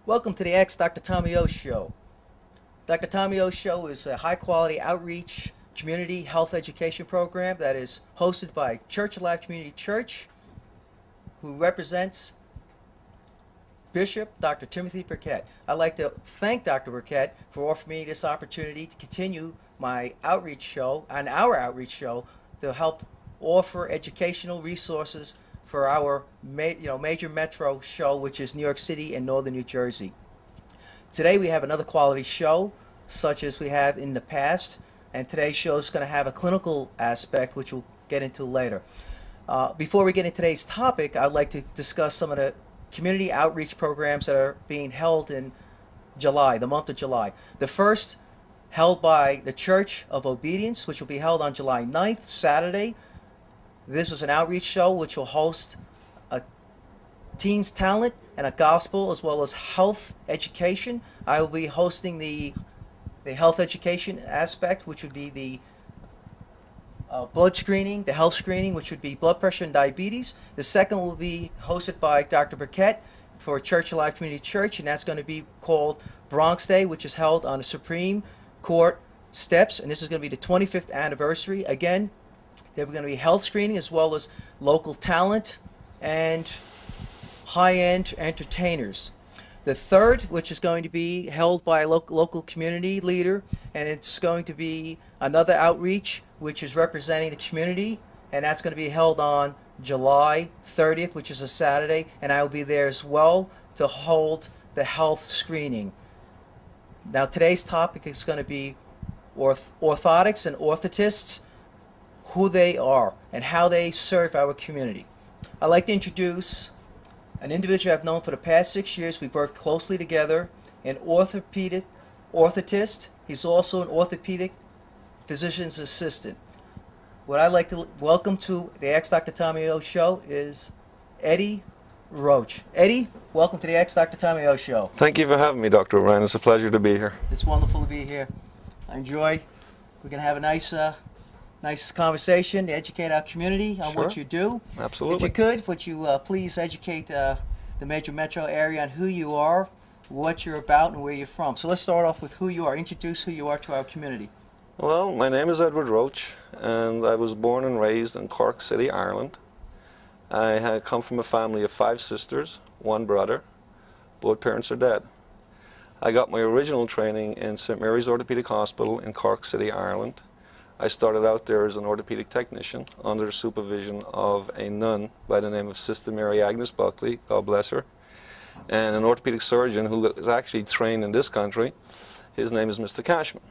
Welcome to the Dr. Tommy O Show. Dr. Tommy O Show is a high-quality outreach community health education program that is hosted by Church of Life Community Church, who represents Bishop Dr. Timothy Burkett. I'd like to thank Dr. Burkett for offering me this opportunity to continue my outreach show, our outreach show, to help offer educational resources for our major metro show, which is New York City and Northern New Jersey. Today we have another quality show, such as we have in the past, and today's show is going to have a clinical aspect, which we'll get into later. Before we get into today's topic, I'd like to discuss some of the community outreach programs that are being held in July, the month of July. The first, held by the Church of Obedience, which will be held on July 9th, Saturday. This is an outreach show which will host a teens talent and a gospel, as well as health education. I will be hosting the health education aspect, which would be the blood screening, the health screening, which would be blood pressure and diabetes. The second will be hosted by Dr. Burkett for Church of Life Community Church, and that's going to be called Bronx Day, which is held on the Supreme Court steps, and this is going to be the 25th anniversary. Again, there are going to be health screening as well as local talent and high-end entertainers. The third, which is going to be held by a local community leader, and it's going to be another outreach which is representing the community, and that's going to be held on July 30th, which is a Saturday, and I will be there as well to hold the health screening. Now today's topic is going to be orthotics and orthotists, who they are and how they serve our community. I'd like to introduce an individual I've known for the past 6 years. We've worked closely together, an orthopedic orthotist. He's also an orthopedic physician's assistant. What I'd like to welcome to the Dr. Tommy O Show is Eddie Roach. Eddie, welcome to the Dr. Tommy O Show. Thank you for having me, Dr. O'Brien. It's a pleasure to be here. It's wonderful to be here. I enjoy. We're going to have a nice conversation to educate our community on what you do. Absolutely. If you could, would you please educate the major metro area on who you are, what you're about, and where you're from. So let's start off with who you are. Introduce who you are to our community. Well, my name is Edward Roach, and I was born and raised in Cork City, Ireland. I come from a family of 5 sisters, 1 brother. Both parents are dead. I got my original training in St. Mary's Orthopaedic Hospital in Cork City, Ireland. I started out there as an orthopedic technician under the supervision of a nun by the name of Sister Mary Agnes Buckley, God bless her, and an orthopedic surgeon who is actually trained in this country. His name is Mr. Cashman.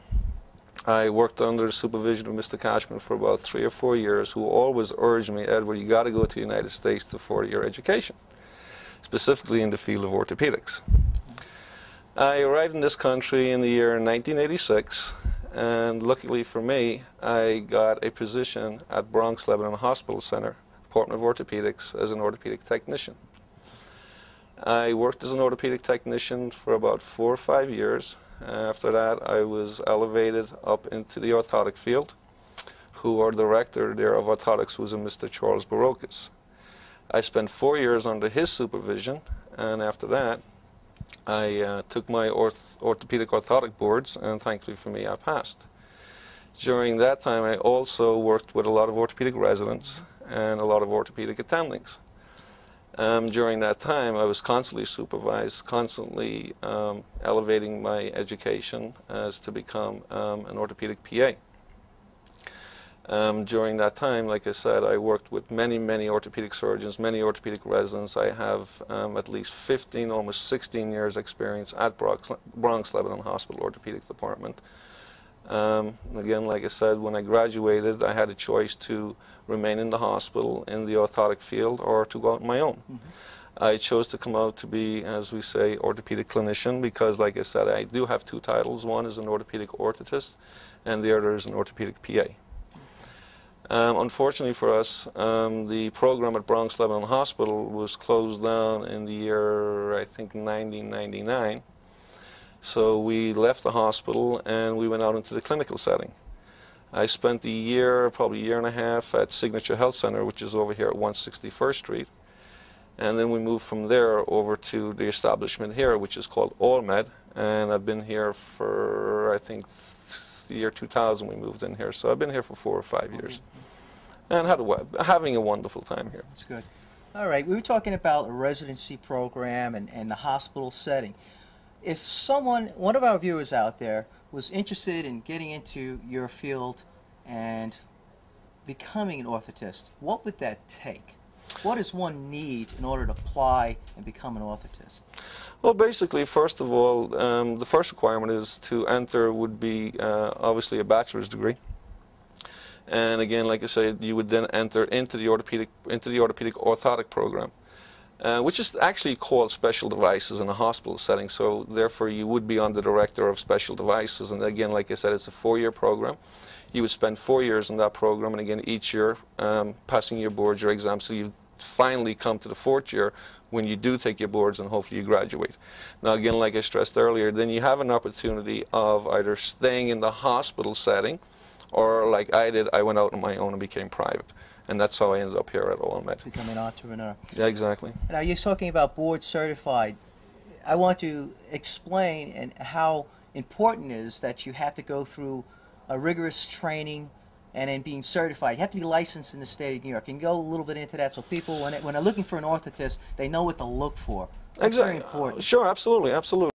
I worked under the supervision of Mr. Cashman for about 3 or 4 years, who always urged me, Edward, you got to go to the United States to further your education, specifically in the field of orthopedics. I arrived in this country in the year 1986, and luckily for me, I got a position at Bronx Lebanon Hospital Center, Department of Orthopedics, as an orthopedic technician. I worked as an orthopedic technician for about 4 or 5 years. After that, I was elevated up into the orthotic field, who our director there of orthotics was a Mr. Charles Barocas. I spent 4 years under his supervision, and after that, I took my orthopedic orthotic boards, and thankfully for me, I passed. During that time, I also worked with a lot of orthopedic residents and a lot of orthopedic attendings. During that time, I was constantly supervised, constantly elevating my education as to become an orthopedic PA. During that time, like I said, I worked with many orthopedic surgeons, many orthopedic residents. I have at least 15, almost 16 years experience at Bronx Lebanon Hospital Orthopedic Department. Again, like I said, when I graduated, I had a choice to remain in the hospital in the orthotic field or to go out on my own. I chose to come out to be, as we say, orthopedic clinician because, like I said, I do have 2 titles. One is an orthopedic orthotist and the other is an orthopedic PA. Unfortunately for us, the program at Bronx Lebanon Hospital was closed down in the year, I think, 1999. So we left the hospital and we went out into the clinical setting. I spent a year, probably a year and a half, at Signature Health Center, which is over here at 161st Street. And then we moved from there over to the establishment here, which is called AllMed. And I've been here for, I think, the year 2000 we moved in here. So I've been here for 4 or 5 years. And having a wonderful time here. That's good. All right, we were talking about a residency program and the hospital setting. If one of our viewers out there was interested in getting into your field and becoming an orthotist, what would that take? What does one need in order to apply and become an orthotist? Well, basically, first of all, the first requirement is to enter would be obviously a bachelor's degree. And again, like I said, you would then enter into the orthopedic orthotic program, which is actually called special devices in a hospital setting. So therefore, you would be under the director of special devices. And again, like I said, it's a 4-year program. You would spend 4 years in that program, and again, each year passing your boards, your exams. So you finally come to the 4th year when you do take your boards, and hopefully you graduate. Now, again, like I stressed earlier, then you have an opportunity of either staying in the hospital setting, or like I did, I went out on my own and became private. And that's how I ended up here at AllMed. Becoming an entrepreneur. Yeah, exactly. Now, you're talking about board certified. I want to explain how important it is that you have to go through a rigorous training and then being certified. You have to be licensed in the state of New York. Can you go a little bit into that so people, when they're looking for an orthotist, they know what to look for? That's very important. Sure, absolutely, absolutely.